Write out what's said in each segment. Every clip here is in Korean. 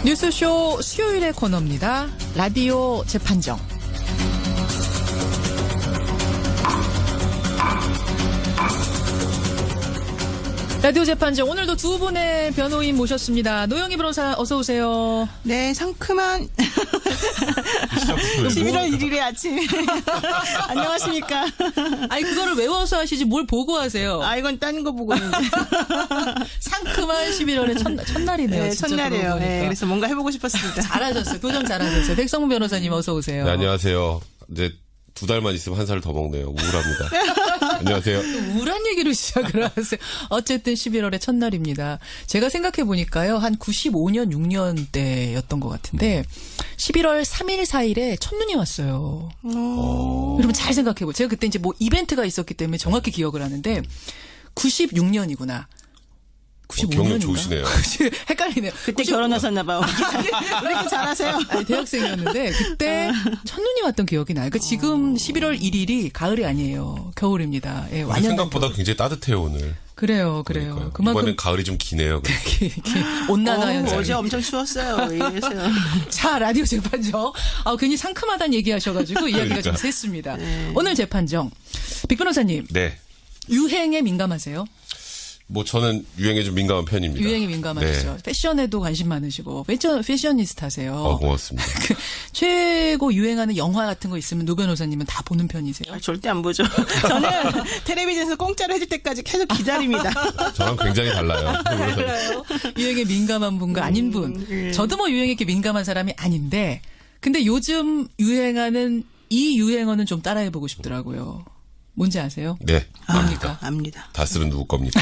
뉴스쇼 수요일의 코너입니다. 라디오 재판정. 라디오 재판정 오늘도 두 분의 변호인 모셨습니다. 노영희 변호사 어서 오세요. 네, 상큼한 11월 1일의 아침. 안녕하십니까. 아니 그거를 외워서 하시지 뭘 보고 하세요. 아, 이건 딴 거 보고 있는데. 상큼한 11월의 첫날이네요. 네, 첫날이에요. 네, 그래서 뭔가 해보고 싶었습니다. 잘하셨어요. 도전 잘하셨어요. 백성문 변호사님 어서 오세요. 네, 안녕하세요. 이제 2달만 있으면 한 살 더 먹네요. 우울합니다. 안녕하세요. 우울한 얘기로 시작을 하세요. 어쨌든 11월의 첫날입니다. 제가 생각해 보니까요. 한 95년, 6년 때였던 것 같은데 11월 3일, 4일에 첫눈이 왔어요. 여러분 잘 생각해 보세요. 제가 그때 이제 뭐 이벤트가 있었기 때문에 정확히 기억을 하는데 96년이구나. 95년인가? 경력 좋으시네요. 헷갈리네요. 그때 결혼하셨나 봐요. 왜 이렇게 잘하세요? 아니, 대학생이었는데 그때 첫눈이 왔던 기억이 나요. 그러니까 지금 11월 1일이 가을이 아니에요. 겨울입니다. 예, 완전 생각보다 굉장히 따뜻해요 오늘. 그래요. 그러니까요. 그만큼 이번엔 가을이 좀 기네요. 온난화 현상. 어제 엄청 추웠어요. 이래서요. 자, 라디오 재판정. 괜히 상큼하다는 얘기하셔가지고 이야기가 좀 샜습니다. 네. 오늘 재판정. 빅 변호사님. 네. 유행에 민감하세요? 뭐 저는 유행에 좀 민감한 편입니다. 유행에 민감하시죠. 네. 패션에도 관심 많으시고 패셔니스타세요. 고맙습니다. 최고 유행하는 영화 같은 거 있으면 노 변호사님은 다 보는 편이세요? 절대 안 보죠. 저는 텔레비전에서 공짜로 해줄 때까지 계속 기다립니다. 저랑 굉장히 달라요. 달라요. 유행에 민감한 분과 아닌 분. 저도 뭐 유행에 이렇게 민감한 사람이 아닌데 근데 요즘 유행하는 이 유행어는 좀 따라해보고 싶더라고요. 뭔지 아세요? 네. 압니다. 다스는 누구 겁니까?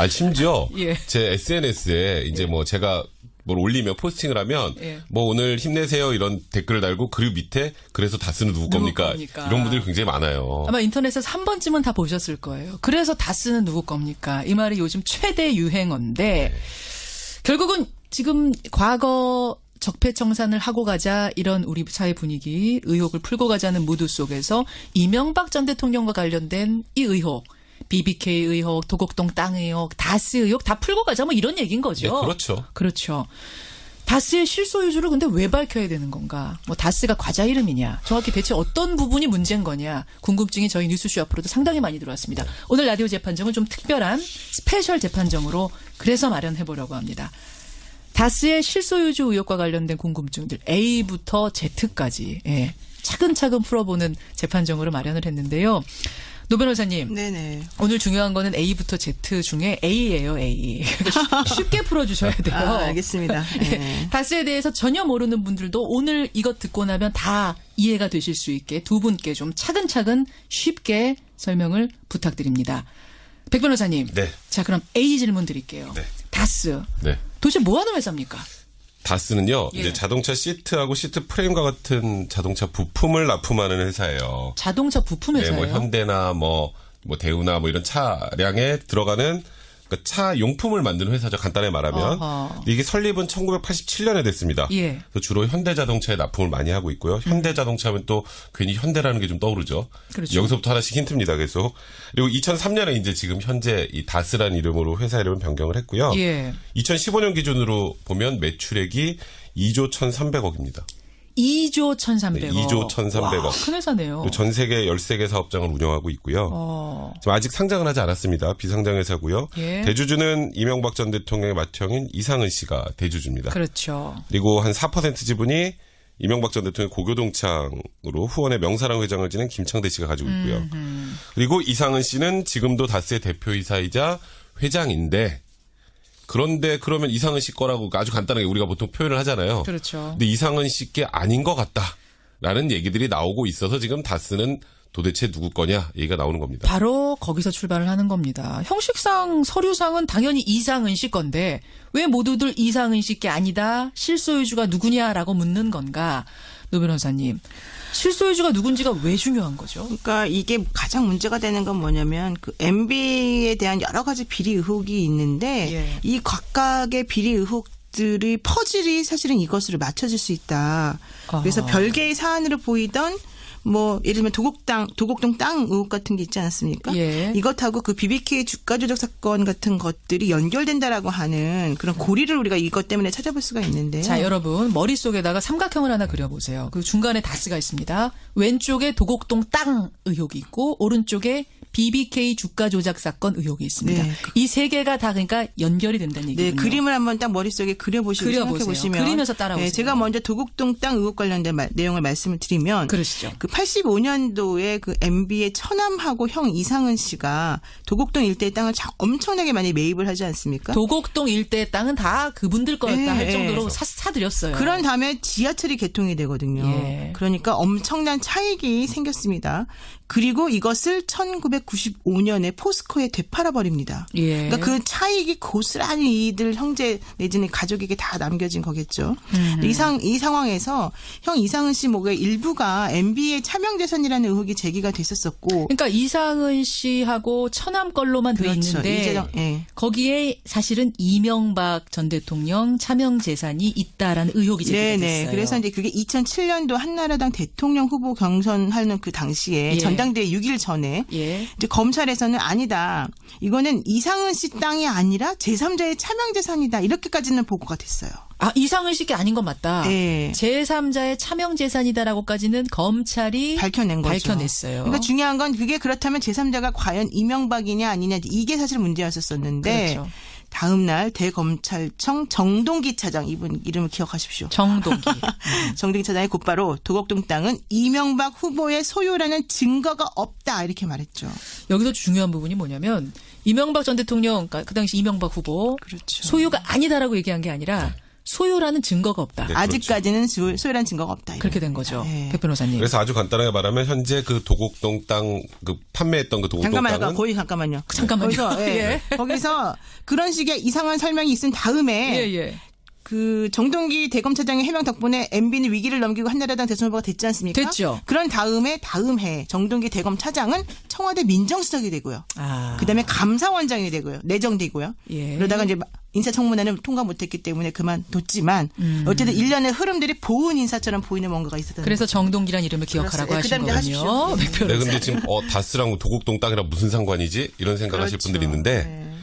심지어 예. 제 SNS에 이제 뭐 제가 뭘 올리면 포스팅을 하면 예. 뭐 오늘 힘내세요 이런 댓글을 달고 그 밑에 그래서 다스는 누구 겁니까? 이런 분들이 굉장히 많아요. 아마 인터넷에서 한 번쯤은 다 보셨을 거예요. 그래서 다스는 누구 겁니까? 이 말이 요즘 최대 유행어인데 결국은 지금 과거 적폐청산을 하고 가자 이런 우리 사회 분위기 의혹을 풀고 가자는 무드 속에서 이명박 전 대통령과 관련된 이 의혹 BBK 의혹 도곡동 땅 의혹 다스 의혹 다 풀고 가자 뭐 이런 얘기인 거죠. 네, 그렇죠. 그렇죠. 다스의 실소유주를 근데 왜 밝혀야 되는 건가? 뭐 다스가 과자 이름이냐? 정확히 대체 어떤 부분이 문제인 거냐? 궁금증이 저희 뉴스쇼 앞으로도 상당히 많이 들어왔습니다. 오늘 라디오 재판정은 좀 특별한 스페셜 재판정으로 그래서 마련해 보려고 합니다. 다스의 실소유주 의혹과 관련된 궁금증들 A부터 Z까지 차근차근 풀어보는 재판정으로 마련을 했는데요. 노 변호사님. 네네. 오늘 중요한 거는 A부터 Z 중에 A예요, A. 쉽게 풀어주셔야 돼요. 알겠습니다. 네. 다스에 대해서 전혀 모르는 분들도 오늘 이것 듣고 나면 다 이해가 되실 수 있게 두 분께 좀 차근차근 쉽게 설명을 부탁드립니다. 백 변호사님. 네. 자, 그럼 A 질문 드릴게요. 네. 다스. 네. 도대체 뭐 하는 회사입니까? 다스는요, 예. 이제 자동차 시트하고 시트 프레임과 같은 자동차 부품을 납품하는 회사예요. 자동차 부품 회사예요? 네, 뭐 현대나 뭐 대우나 뭐 이런 차량에 들어가는 그러니까 차 용품을 만드는 회사죠. 간단히 말하면. 어허. 이게 설립은 1987년에 됐습니다. 예. 그래서 주로 현대자동차에 납품을 많이 하고 있고요. 현대자동차 하면 또 괜히 현대라는 게 좀 떠오르죠. 그렇죠. 여기서부터 하나씩 힌트입니다. 계속. 그리고 2003년에 이제 지금 현재 이 다스라는 이름으로 회사 이름을 변경을 했고요. 예. 2015년 기준으로 보면 매출액이 2조 1,300억입니다. 2조 1,300억. 네, 2조 1,300억. 와, 큰 회사네요. 전 세계 13개 사업장을 운영하고 있고요. 지금 아직 상장은 하지 않았습니다. 비상장 회사고요. 예. 대주주는 이명박 전 대통령의 맏형인 이상은 씨가 대주주입니다. 그렇죠. 그리고 한 4% 지분이 이명박 전 대통령 고교동창으로 후원의 명사랑 회장을 지낸 김창대 씨가 가지고 있고요. 그리고 이상은 씨는 지금도 다스의 대표이사이자 회장인데 그런데 그러면 이상은 씨 거라고 아주 간단하게 우리가 보통 표현을 하잖아요. 그렇죠. 근데 이상은 씨께 아닌 것 같다라는 얘기들이 나오고 있어서 지금 다스는 도대체 누구 거냐 얘기가 나오는 겁니다. 바로 거기서 출발을 하는 겁니다. 형식상 서류상은 당연히 이상은 씨 건데 왜 모두들 이상은 씨께 아니다 실소유주가 누구냐라고 묻는 건가? 노 변호사님. 실소유주가 누군지가 왜 중요한 거죠? 그러니까 이게 가장 문제가 되는 건 뭐냐면 그 MB에 대한 여러 가지 비리 의혹이 있는데 예. 이 각각의 비리 의혹들이 퍼즐이 사실은 이것으로 맞춰질 수 있다. 그래서 별개의 사안으로 보이던 뭐 예를 들면 도곡동 땅 의혹 같은 게 있지 않았습니까? 예. 이것하고 그 BBK 주가 조작 사건 같은 것들이 연결된다라고 하는 그런 고리를 우리가 이것 때문에 찾아볼 수가 있는데요. 자, 여러분 머릿속에다가 삼각형을 하나 그려보세요. 그 중간에 다스가 있습니다. 왼쪽에 도곡동 땅 의혹이 있고 오른쪽에 BBK 주가 조작 사건 의혹이 있습니다. 네. 이 세 개가 다 그러니까 연결이 된다는 얘기군요. 네, 그림을 한번 딱 머릿속에 그려보시고 생각해 보시면 그리면서 따라오세요. 네, 제가 먼저 도곡동 땅 의혹 관련된 내용을 말씀을 드리면 그러시죠. 그 85년도에 그 MB의 처남하고 형 이상은 씨가 도곡동 일대의 땅을 엄청나게 많이 매입을 하지 않습니까? 도곡동 일대의 땅은 다 그분들 거였다 네, 할 네. 정도로 사드렸어요. 그런 다음에 지하철이 개통이 되거든요. 예. 그러니까 엄청난 차익이 생겼습니다. 그리고 이것을 1995년에 포스코에 되팔아 버립니다. 예. 그러니까 그 차익이 고스란히 이들 형제 내지는 가족에게 다 남겨진 거겠죠. 이 상황에서 형 이상은 씨 목의 일부가 MB의 차명재산이라는 의혹이 제기가 됐었었고 그러니까 이상은 씨하고 처남 걸로만 돼 그렇죠. 있는데 이재정, 예. 거기에 사실은 이명박 전 대통령 차명 재산이 있다라는 의혹이 제기가 네네. 됐어요. 그래서 이제 그게 2007년도 한나라당 대통령 후보 경선하는 그 당시에 예. 전당대회 6일 전에 예. 이제 검찰에서는 아니다. 이거는 이상은 씨 땅이 아니라 제3자의 차명재산이다. 이렇게까지는 보고가 됐어요. 아, 이상은 씨게 아닌 건 맞다. 네. 제3자의 차명 재산이다라고까지는 검찰이 밝혀낸 거죠. 밝혀냈어요. 그러니까 중요한 건 그게 그렇다면 제3자가 과연 이명박이냐 아니냐 이게 사실 문제였었었는데 그렇죠. 다음 날 대검찰청 정동기 차장 이분 이름을 기억하십시오. 정동기. 정동기 차장이 곧바로 도곡동 땅은 이명박 후보의 소유라는 증거가 없다 이렇게 말했죠. 여기서 중요한 부분이 뭐냐면 이명박 전 대통령, 그러니까 그 당시 이명박 후보 그렇죠. 소유가 아니다라고 얘기한 게 아니라 소유라는 증거가 없다. 네. 아직까지는 소유란 증거가 없다. 그렇게 된 겁니다. 거죠. 네. 백 변호사님. 그래서 아주 간단하게 말하면 현재 그 도곡동 땅 그 판매했던 그 도곡동 땅은 거기 잠깐만요. 잠깐만요. 거기서, 예. 거기서 그런 식의 이상한 설명이 있은 다음에 예. 그 정동기 대검차장의 해명 덕분에 MB는 위기를 넘기고 한나라당 대선 후보가 됐지 않습니까? 됐죠. 그런 다음 해 정동기 대검차장은 청와대 민정수석이 되고요. 아. 그다음에 감사원장이 되고요. 내정되고요. 예. 그러다가 이제 인사청문회는 통과 못했기 때문에 그만뒀지만 어쨌든 일련의 흐름들이 보은 인사처럼 보이는 뭔가가 있었던 그래서 거죠. 정동기란 이름을 기억하라고 그렇습니다. 하신 그다음에 거군요. 하십시오. 백 네, 변호사. 근데 지금 다스랑 도곡동 땅이랑 무슨 상관이지? 이런 생각하실 그렇죠. 분들이 있는데 네.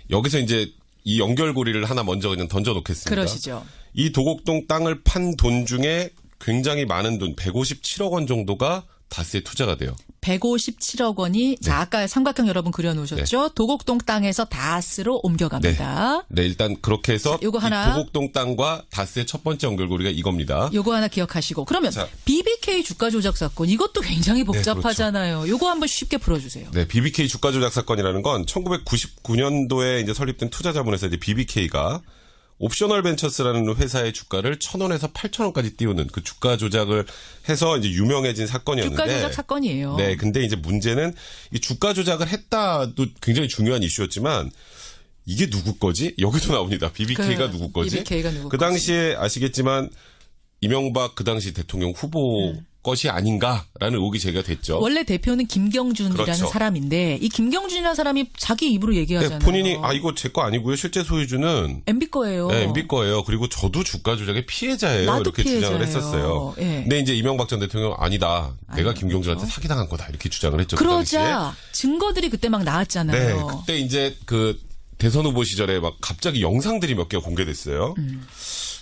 여기서 이제 이 연결고리를 하나 먼저 그냥 던져놓겠습니다. 그러시죠. 이 도곡동 땅을 판 돈 중에 굉장히 많은 돈, 157억 원 정도가 다스에 투자가 돼요. 157억 원이 자 아까 삼각형 여러분 그려놓으셨죠. 도곡동 땅에서 다스로 옮겨갑니다. 네, 일단 그렇게 해서 자, 요거 이 하나. 도곡동 땅과 다스의 첫 번째 연결고리가 이겁니다. 요거 하나 기억하시고 그러면 자. BBK 주가 조작 사건 이것도 굉장히 복잡하잖아요. 요거 한번 쉽게 풀어주세요. 네, BBK 주가 조작 사건이라는 건 1999년도에 이제 설립된 투자자문에서 이제 BBK가 옵셔널 벤처스라는 회사의 주가를 1,000원에서 8,000원까지 띄우는 그 주가 조작을 해서 이제 유명해진 사건이었는데. 주가 조작 사건이에요. 네, 근데 이제 문제는 이 주가 조작을 했다도 굉장히 중요한 이슈였지만 이게 누구 거지? 여기도 나옵니다. BBK가 누구 거지? BBK가 누구 그 당시에 아시겠지만 이명박 그 당시 대통령 후보 것이 아닌가라는 의혹이 제기가 됐죠. 원래 대표는 김경준이라는 그렇죠. 사람인데 이 김경준이라는 사람이 자기 입으로 얘기하잖아요. 네, 본인이 이거 제 거 아니고요. 실제 소유주는 MB 거예요. 네, MB 거예요. 그리고 저도 주가 조작의 피해자예요. 나도 이렇게 피해자예요. 주장을 했었어요. 예. 근데 이제 이명박 전 대통령 아니다. 내가 김경준한테 사기당한 거다. 이렇게 주장을 했죠. 그 당시에. 그러자 증거들이 그때 막 나왔잖아요. 네, 그때 이제 그 대선 후보 시절에 막 갑자기 영상들이 몇 개가 공개됐어요.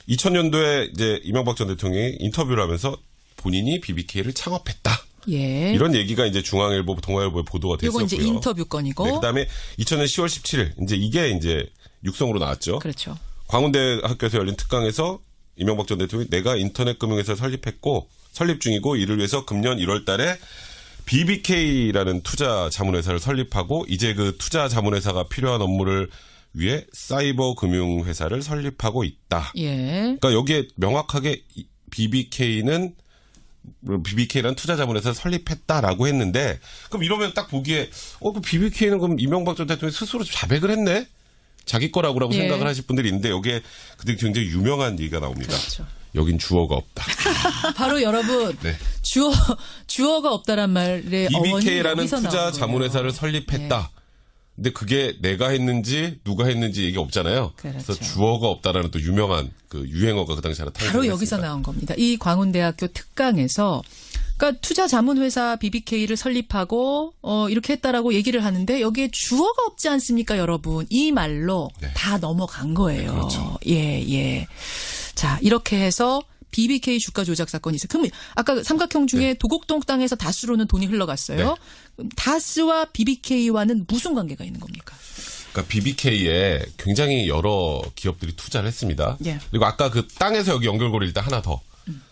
2000년도에 이제 이명박 전 대통령이 인터뷰를 하면서 본인이 BBK를 창업했다. 예. 이런 얘기가 이제 중앙일보, 동아일보에 보도가 됐었고요. 이건 이제 인터뷰 건이고. 네, 그다음에 2000년 10월 17일 이제 이게 이제 육성으로 나왔죠. 그렇죠. 광운대 학교에서 열린 특강에서 이명박 전 대통령이 내가 인터넷 금융회사를 설립 중이고 이를 위해서 금년 1월 달에 BBK라는 투자 자문회사를 설립하고 이제 그 투자 자문회사가 필요한 업무를 위해 사이버 금융회사를 설립하고 있다. 예. 그러니까 여기에 명확하게 BBK라는 투자 자문회사를 설립했다라고 했는데 그럼 이러면 딱 보기에 그 BBK는 그럼 이명박 전 대통령이 스스로 자백을 했네? 자기 거라고 예. 생각을 하실 분들이 있는데 여기에 그들이 굉장히 유명한 얘기가 나옵니다. 그렇죠. 여긴 주어가 없다. 바로 여러분 네. 주어가 없다란 말의 어원이 BBK라는 여기서 투자 나온 거예요. 자문회사를 설립했다. 근데 그게 내가 했는지 누가 했는지 얘기 없잖아요. 그렇죠. 그래서 주어가 없다라는 또 유명한 그 유행어가 그 당시 하나 탄생했습니다. 바로 여기서 나온 겁니다. 이 광운대학교 특강에서 그러니까 투자 자문 회사 BBK를 설립하고 이렇게 했다라고 얘기를 하는데 여기에 주어가 없지 않습니까, 여러분? 이 말로 네. 다 넘어간 거예요. 네, 그렇죠. 예. 자, 이렇게 해서 BBK 주가 조작 사건이 있어요. 그럼 아까 삼각형 중에 네. 도곡동 땅에서 다스로는 돈이 흘러갔어요. 네. 그럼 다스와 BBK와는 무슨 관계가 있는 겁니까? 그러니까 BBK에 굉장히 여러 기업들이 투자를 했습니다. 예. 그리고 아까 그 땅에서 여기 연결고리 일단 하나 더.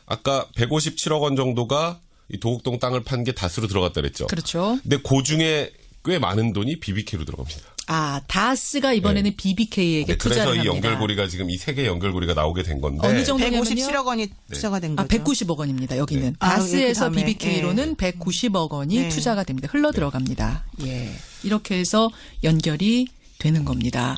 아까 157억 원 정도가 이 도곡동 땅을 판 게 다스로 들어갔다 그랬죠. 그렇죠. 근데 그 중에 꽤 많은 돈이 BBK로 들어갑니다. 아, 다스가 이번에는 BBK에게 네, 그래서 투자를 이 합니다. 연결고리가 지금 이 세 개 연결고리가 나오게 된 건데. 어느 정도냐면요? 157억 원이 투자가 된 거죠. 190억 원입니다. 여기는 네. 다스에서 그 다음에, BBK로는 190억 원이 네. 투자가 됩니다. 흘러 들어갑니다. 예, 이렇게 해서 연결이 되는 겁니다.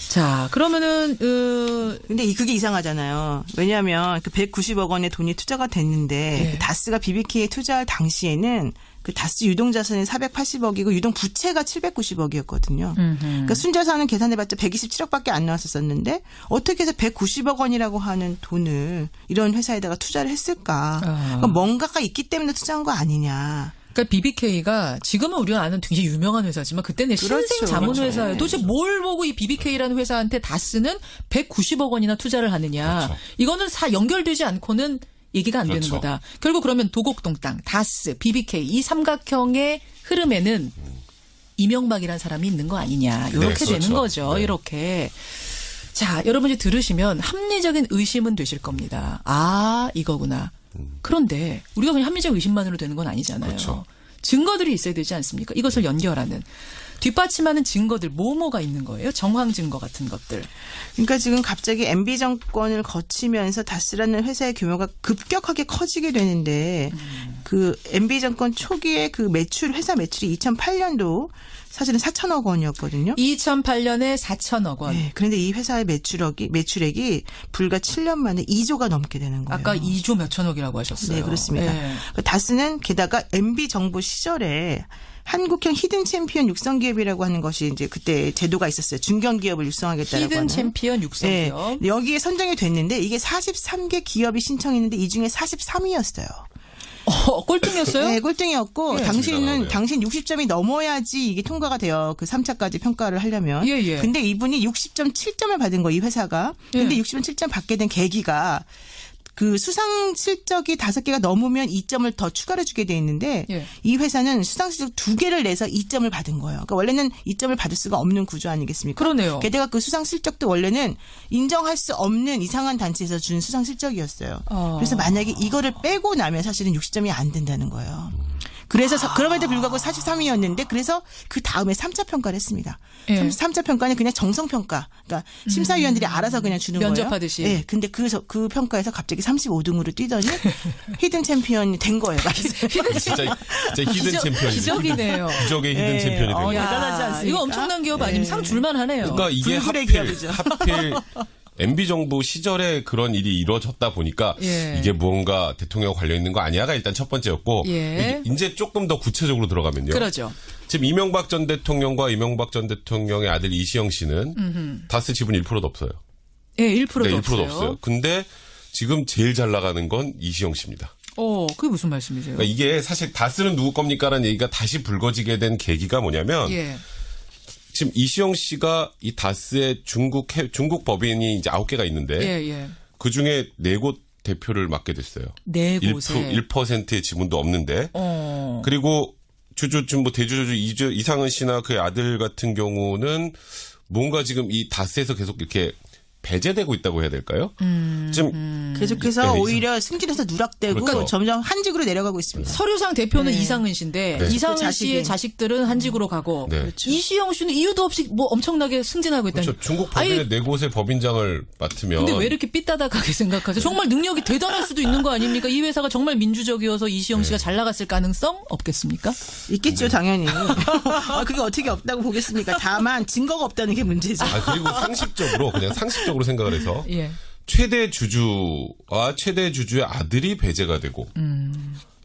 자, 그러면은 근데 그게 이상하잖아요. 왜냐하면 그 190억 원의 돈이 투자가 됐는데 예. 그 다스가 BBK에 투자할 당시에는 그 다스 유동자산이 480억이고 유동 부채가 790억이었거든요. 그러니까 순자산은 계산해봤자 127억밖에 안 나왔었는데 어떻게 해서 190억 원이라고 하는 돈을 이런 회사에다가 투자를 했을까? 그러니까 뭔가가 있기 때문에 투자한 거 아니냐. 그러니까 BBK가 지금은 우리가 아는 굉장히 유명한 회사지만 그때는 그렇죠. 신생 자문 그렇죠. 회사예요. 도대체 뭘 보고 이 BBK라는 회사한테 다스는 190억 원이나 투자를 하느냐. 그렇죠. 이거는 연결되지 않고는 얘기가 안 되는 그렇죠. 거다. 결국 그러면 도곡동 땅, 다스, BBK 이 삼각형의 흐름에는 이명박이라는 사람이 있는 거 아니냐. 이렇게 네, 되는 그렇죠. 거죠. 네. 이렇게. 자, 여러분이 들으시면 합리적인 의심은 되실 겁니다. 아, 이거구나. 그런데 우리가 그냥 합리적 의심만으로 되는 건 아니잖아요. 그렇죠. 증거들이 있어야 되지 않습니까? 이것을 연결하는. 뒷받침하는 증거들 뭐가 있는 거예요? 정황 증거 같은 것들. 그러니까 지금 갑자기 MB 정권을 거치면서 다스라는 회사의 규모가 급격하게 커지게 되는데 그 MB 정권 초기에 그 회사 매출이 2008년도 사실은 4천억 원이었거든요. 2008년에 4천억 원. 네, 그런데 이 회사의 매출액이 불과 7년 만에 2조가 넘게 되는 거예요. 아까 2조 몇천억이라고 하셨어요. 네, 그렇습니다. 네. 다스는 게다가 MB 정부 시절에 한국형 히든 챔피언 육성 기업이라고 하는 것이 이제 그때 제도가 있었어요. 중견 기업을 육성하겠다라고 히든 하는. 챔피언 육성기업. 네, 여기에 선정이 됐는데 이게 43개 기업이 신청했는데 이 중에 43위였어요. 꼴등이었어요? 네, 꼴등이었고 예. 당신 60점이 넘어야지 이게 통과가 돼요. 그 3차까지 평가를 하려면. 예, 예. 근데 이분이 60.7점을 받은 거예요, 이 회사가. 근데 예. 60.7점 받게 된 계기가 그 수상 실적이 5개가 넘으면 2점을 더 추가로 주게 돼 있는데 예. 이 회사는 수상 실적 2개를 내서 2점을 받은 거예요. 그러니까 원래는 2점을 받을 수가 없는 구조 아니겠습니까? 그러네요. 게다가 그 수상 실적도 원래는 인정할 수 없는 이상한 단체에서 준 수상 실적이었어요. 그래서 만약에 이거를 빼고 나면 사실은 60점이 안 된다는 거예요. 그래서 그럼에도 불구하고 43위였는데 그래서 그 다음에 3차 평가를 했습니다. 예. 3차 평가는 그냥 정성 평가. 그러니까 심사위원들이 알아서 그냥 주는 거예요. 면접하듯이. 네. 근데 그 평가에서 갑자기 35등으로 뛰더니 히든 챔피언이 된 거예요. 진짜 히든 챔피언이 기적이네요. 기적의 히든 네. 챔피언이 된 거예요. 대단하지 않습니까? 이거 엄청난 기업 아니면 네. 상 줄만 하네요. 그러니까 이게 불굴의 기업이죠. 하필 MB 정부 시절에 그런 일이 이루어졌다 보니까 예. 이게 무언가 대통령 관련 있는 거 아니야가 일단 첫 번째였고 예. 이제 조금 더 구체적으로 들어가면요. 그러죠. 지금 이명박 전 대통령과 이명박 전 대통령의 아들 이시영 씨는 다스 지분 1%도 없어요. 예, 1%도 네, 1%도 없어요. 없어요. 근데 지금 제일 잘 나가는 건 이시영 씨입니다. 그게 무슨 말씀이세요? 그러니까 이게 사실 다스는 누구 겁니까라는 얘기가 다시 불거지게 된 계기가 뭐냐면 예. 지금 이시영 씨가 이 다스의 중국 법인이 이제 9개가 있는데 예. 그 중에 4곳 대표를 맡게 됐어요. 네 곳에. 1%의 지분도 없는데. 그리고 대주주 이상은 씨나 그의 아들 같은 경우는 뭔가 지금 이 다스에서 계속 이렇게 배제되고 있다고 해야 될까요? 지금 계속해서 네, 오히려 승진해서 누락되고 그렇죠. 점점 한직으로 내려가고 있습니다. 서류상 대표는 이상은 씨인데 네. 이상은 그 자식이. 씨의 자식들은 한직으로 가고 네. 그렇죠. 이시영 씨는 이유도 없이 뭐 엄청나게 승진하고 있다니. 그렇죠. 중국 법인의 4곳의 법인장을 맡으면 근데 왜 이렇게 삐따닥하게 생각하세요? 정말 능력이 대단할 수도 있는 거 아닙니까? 이 회사가 정말 민주적이어서 이시영 씨가 잘 나갔을 가능성 없겠습니까? 있겠죠, 당연히. 그게 어떻게 없다고 보겠습니까? 다만 증거가 없다는 게 문제죠. 그리고 상식적으로 생각을 해서 예. 최대 주주와 최대 주주의 아들이 배제가 되고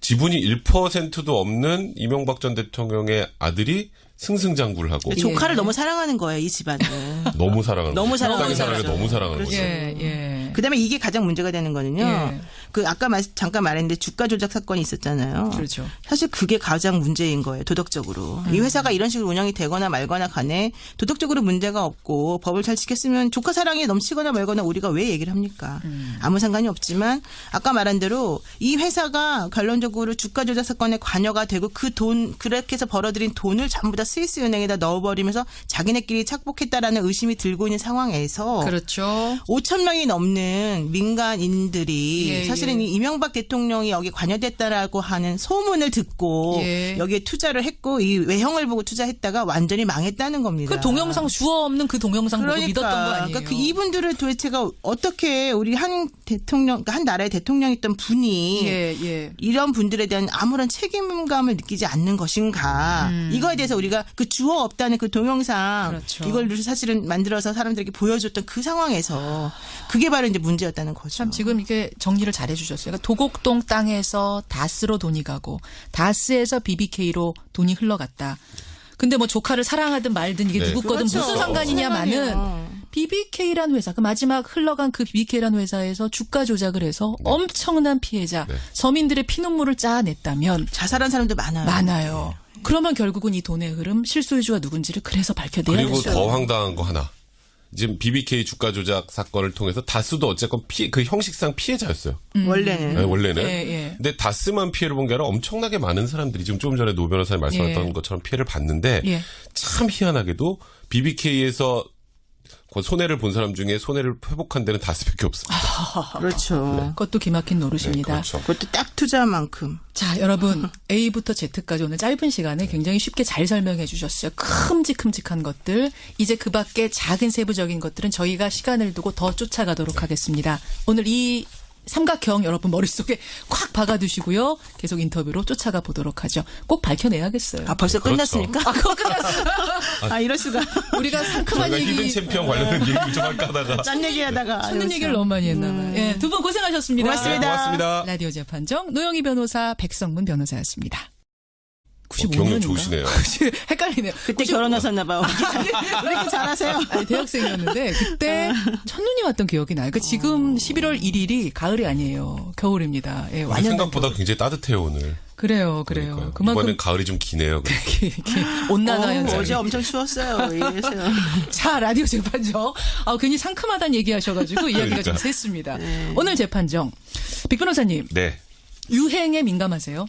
지분이 1%도 없는 이명박 전 대통령의 아들이 승승장구를 하고 조카를 너무 사랑하는 거예요, 이 집안은. 너무 사랑하는 너무 거죠. 사랑하는 땅의 사랑을 거죠. 너무 사랑하는 그렇죠. 거죠. 예. 그다음에 이게 가장 문제가 되는 거는요. 예. 아까 잠깐 말했는데 주가 조작 사건이 있었잖아요. 그렇죠. 사실 그게 가장 문제인 거예요. 도덕적으로. 이 회사가 이런 식으로 운영이 되거나 말거나 간에 도덕적으로 문제가 없고 법을 잘 지켰으면 조카 사랑이 넘치거나 말거나 우리가 왜 얘기를 합니까? 아무 상관이 없지만 아까 말한 대로 이 회사가 결론적으로 주가 조작 사건에 관여가 되고 그 돈 그렇게 해서 벌어들인 돈을 전부 다 스위스 은행에다 넣어버리면서 자기네끼리 착복했다라는 의심이 들고 있는 상황에서 그렇죠. 5천 명이 넘는 민간인들이 예, 사실은 이 이명박 대통령이 여기 관여됐다라고 하는 소문을 듣고 예. 여기에 투자를 했고 이 외형을 보고 투자했다가 완전히 망했다는 겁니다. 그 동영상 주어 없는 그 동영상 보고 믿었던 거 아니에요. 그러니까 그 이분들을 도대체가 어떻게 우리 한 대통령, 그러니까 한 나라의 대통령이었던 분이 예. 이런 분들에 대한 아무런 책임감을 느끼지 않는 것인가. 이거에 대해서 우리가 그 주어 없다는 그 동영상 그렇죠. 이걸 사실은 만들어서 사람들에게 보여줬던 그 상황에서 그게 바로 이제 문제였다는 거죠. 참 지금 이게 정리를 잘 해주셨어요. 그러니까 도곡동 땅에서 다스로 돈이 가고 다스에서 BBK로 돈이 흘러갔다. 근데 뭐 조카를 사랑하든 말든 이게 네. 누구 거든 그렇죠. 무슨 상관이냐마는 BBK란 회사, 그 마지막 흘러간 그 BBK란 회사에서 주가 조작을 해서 엄청난 피해자, 서민들의 피눈물을 짜냈다면 자살한 사람도 많아요. 많아요. 그러면 결국은 이 돈의 흐름, 실소유주가 누군지를 그래서 밝혀내야 그리고 되죠. 더 황당한 거 하나. 지금 BBK 주가 조작 사건을 통해서 다스도 어쨌건 그 형식상 피해자였어요. 원래는. 네, 원래는. 예. 근데 다스만 피해를 본 게 아니라 엄청나게 많은 사람들이 지금 조금 전에 노 변호사님 말씀하셨던 예. 것처럼 피해를 봤는데 예. 참 희한하게도 BBK에서 손해를 본 사람 중에 손해를 회복한 데는 다스밖에 없습니다. 그렇죠. 그것도 기막힌 노릇입니다. 그렇죠. 그것도 딱 투자만큼. 자, 여러분 A부터 Z까지 오늘 짧은 시간에 굉장히 쉽게 잘 설명해 주셨어요. 큼직큼직한 것들. 이제 그 밖에 작은 세부적인 것들은 저희가 시간을 두고 더 쫓아가도록 하겠습니다. 오늘 이 삼각형 여러분 머릿속에 콱 박아두시고요. 계속 인터뷰로 쫓아가 보도록 하죠. 꼭 밝혀내야겠어요. 아, 벌써 그렇죠. 끝났습니까? 그거 끝났어요. 아, 이럴 수가. 우리가 상큼한 저희가 히든 얘기, 챔피언 관련된 얘기를 좀 할까 하다가. 짠 얘기하다가. 찾는 얘기를 너무 많이 했나 봐요. 예, 두 분 고생하셨습니다. 고맙습니다. 고맙습니다. 라디오 재판정 노영희 변호사, 백성문 변호사였습니다. 95년인가? 경력 좋으시네요. 헷갈리네요. 그때 결혼하셨나 봐요. 왜 이렇게 잘하세요? 아니, 대학생이었는데 그때 첫눈이 왔던 기억이 나요. 그러니까 지금 11월 1일이 가을이 아니에요. 겨울입니다. 예, 우리 완연 생각보다 굉장히 따뜻해요 오늘. 그래요. 그러니까요. 그만큼 이번엔 가을이 좀 기네요. 온난화 현상. 어제 엄청 추웠어요. 이래서요. 자, 라디오 재판정. 괜히 상큼하다는 얘기하셔가지고 이야기가 좀 그러니까. 샜습니다. 오늘 재판정. 백 변호사님, 네. 유행에 민감하세요?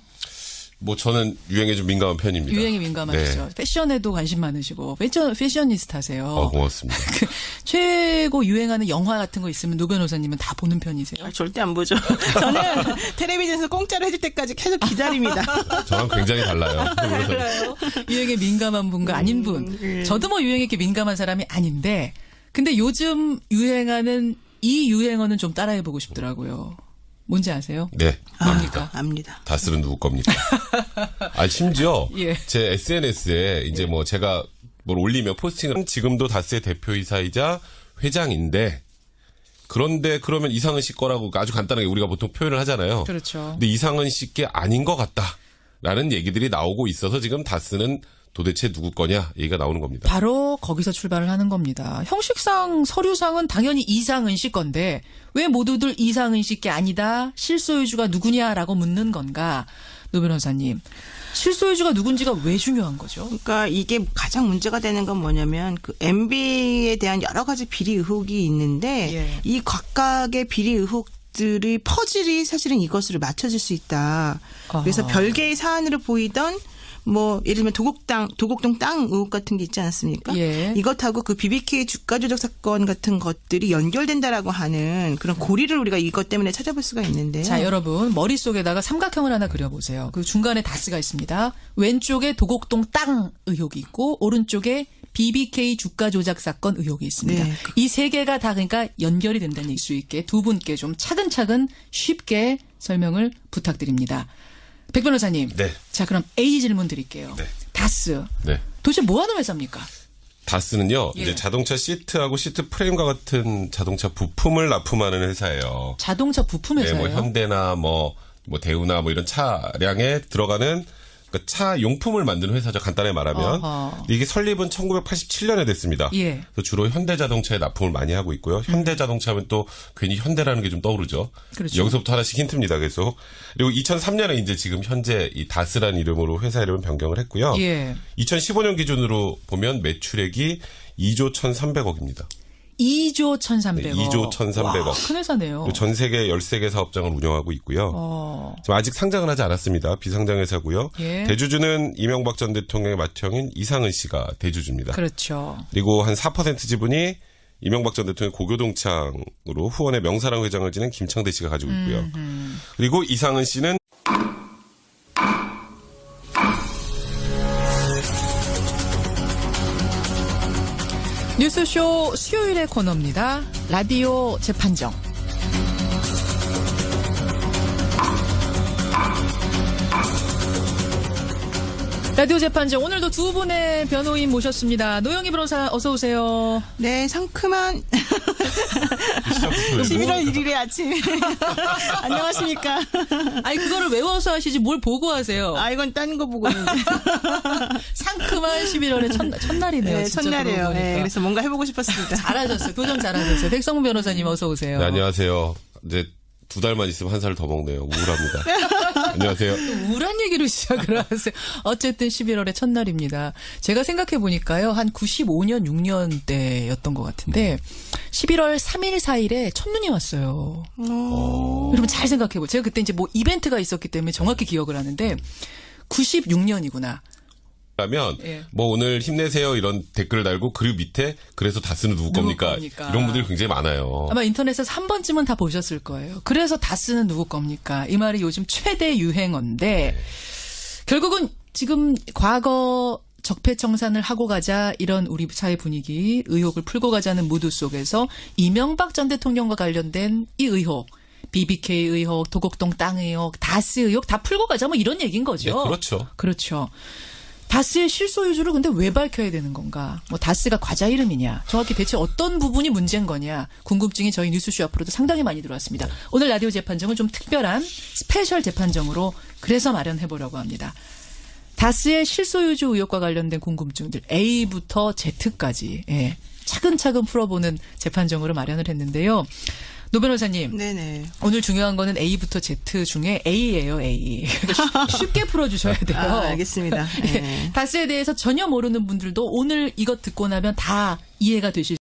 뭐 저는 유행에 좀 민감한 편입니다. 유행에 민감하시죠. 네. 패션에도 관심 많으시고 패셔니스타세요. 고맙습니다. 최고 유행하는 영화 같은 거 있으면 노 변호사님은 다 보는 편이세요? 아, 절대 안 보죠. 저는 텔레비전에서 공짜로 해줄 때까지 계속 기다립니다. 저랑 굉장히 달라요. 달라요. 유행에 민감한 분과 아닌 분. 저도 뭐 유행에 이렇게 민감한 사람이 아닌데, 근데 요즘 유행하는 이 유행어는 좀 따라해보고 싶더라고요. 뭔지 아세요? 네. 뭡니까? 압니다. 다스는 누구 겁니까? 심지어 예. 제 SNS에 이제 뭐 제가 뭘 올리면 포스팅을 지금도 다스의 대표이사이자 회장인데 그런데 그러면 이상은 씨 거라고 아주 간단하게 우리가 보통 표현을 하잖아요. 그렇죠. 근데 이상은 씨께 아닌 것 같다라는 얘기들이 나오고 있어서 지금 다스는 도대체 누구 거냐 얘기가 나오는 겁니다. 바로 거기서 출발을 하는 겁니다. 형식상 서류상은 당연히 이상은 씨 건데 왜 모두들 이상은 씨께 아니다 실소유주가 누구냐라고 묻는 건가. 노 변호사님. 실소유주가 누군지가 왜 중요한 거죠? 그러니까 이게 가장 문제가 되는 건 뭐냐면 그 MB에 대한 여러 가지 비리 의혹이 있는데 예. 이 각각의 비리 의혹들이 퍼즐이 사실은 이것으로 맞춰질 수 있다. 그래서 별개의 사안으로 보이던 뭐 예를 들면 도곡동 땅 의혹 같은 게 있지 않았습니까? 예. 이것하고 그 BBK 주가 조작 사건 같은 것들이 연결된다라고 하는 그런 고리를 우리가 이것 때문에 찾아볼 수가 있는데요. 자, 여러분 머릿속에다가 삼각형을 하나 그려보세요. 그 중간에 다스가 있습니다. 왼쪽에 도곡동 땅 의혹이 있고 오른쪽에 BBK 주가 조작 사건 의혹이 있습니다. 네. 이 세 개가 다 그러니까 연결이 된다는 얘기일 수 있게 두 분께 좀 차근차근 쉽게 설명을 부탁드립니다. 백 변호사님. 네. 자, 그럼 A 질문 드릴게요. 네. 다스. 네. 도대체 뭐 하는 회사입니까? 다스는요, 예. 이제 자동차 시트하고 시트 프레임과 같은 자동차 부품을 납품하는 회사예요. 자동차 부품 네, 회사예요. 뭐 현대나 뭐 대우나 뭐 이런 차량에 들어가는 그러니까 차 용품을 만드는 회사죠. 간단하게 말하면. 어허. 이게 설립은 1987년에 됐습니다. 예. 그래서 주로 현대자동차에 납품을 많이 하고 있고요. 현대자동차면 또 괜히 현대라는 게 좀 떠오르죠. 그렇죠. 여기서부터 하나씩 힌트입니다. 계속. 그리고 2003년에 이제 지금 현재 이 다스라는 이름으로 회사 이름을 변경을 했고요. 예. 2015년 기준으로 보면 매출액이 2조 1,300억입니다. 2조 1,300억. 네, 2조 1,300억. 큰 회사네요. 그리고 전 세계 13개 사업장을 운영하고 있고요. 지금 아직 상장은 하지 않았습니다. 비상장 회사고요. 예. 대주주는 이명박 전 대통령의 맏형인 이상은 씨가 대주주입니다. 그렇죠. 그리고 한 4% 지분이 이명박 전 대통령 고교동창으로 후원의 명사랑 회장을 지낸 김창대 씨가 가지고 있고요. 그리고 이상은 씨는 뉴스쇼 수요일의 코너입니다. 라디오 재판정. 라디오 재판정 오늘도 두 분의 변호인 모셨습니다. 노영희 변호사 어서 오세요. 네, 상큼한 11월 1일의 아침. 안녕하십니까. 아니 그거를 외워서 하시지 뭘 보고 하세요. 아, 이건 딴 거 보고 있는데. 상큼한 11월의 첫날이네요. 네, 진짜 첫날이에요. 그러고 보니까. 네, 그래서 뭔가 해보고 싶었습니다. 잘하셨어요. 도전 잘하셨어요. 백성문 변호사님 어서 오세요. 네, 안녕하세요. 이제 2달만 있으면 한 살 더 먹네요. 우울합니다. 안녕하세요. 우울한 얘기로 시작을 하세요. 어쨌든 11월의 첫날입니다. 제가 생각해 보니까요. 한 95년, 6년 때였던 것 같은데 11월 3일, 4일에 첫눈이 왔어요. 여러분 잘 생각해 보세요. 제가 그때 이제 뭐 이벤트가 있었기 때문에 정확히 기억을 하는데 96년이구나. 라면 예. 뭐 오늘 힘내세요 이런 댓글을 달고 그 밑에 그래서 다스는 누구 겁니까? 이런 분들이 굉장히 많아요. 아마 인터넷에서 한 번쯤은 다 보셨을 거예요. 그래서 다스는 누구 겁니까? 이 말이 요즘 최대 유행어인데 결국은 지금 과거 적폐청산을 하고 가자 이런 우리 사회 분위기 의혹을 풀고 가자는 무드 속에서 이명박 전 대통령과 관련된 이 의혹 BBK 의혹, 도곡동 땅 의혹, 다스 의혹 다 풀고 가자 뭐 이런 얘기인 거죠. 네, 그렇죠. 그렇죠. 다스의 실소유주를 근데 왜 밝혀야 되는 건가? 뭐 다스가 과자 이름이냐? 정확히 대체 어떤 부분이 문제인 거냐? 궁금증이 저희 뉴스쇼 앞으로도 상당히 많이 들어왔습니다. 오늘 라디오 재판정은 좀 특별한 스페셜 재판정으로 그래서 마련해 보려고 합니다. 다스의 실소유주 의혹과 관련된 궁금증들 A부터 Z까지 차근차근 풀어보는 재판정으로 마련을 했는데요. 노 변호사님. 네네. 오늘 중요한 거는 A부터 Z 중에 A예요, A. 쉽게 풀어주셔야 돼요. 알겠습니다. 네. 다스에 대해서 전혀 모르는 분들도 오늘 이것 듣고 나면 다 이해가 되실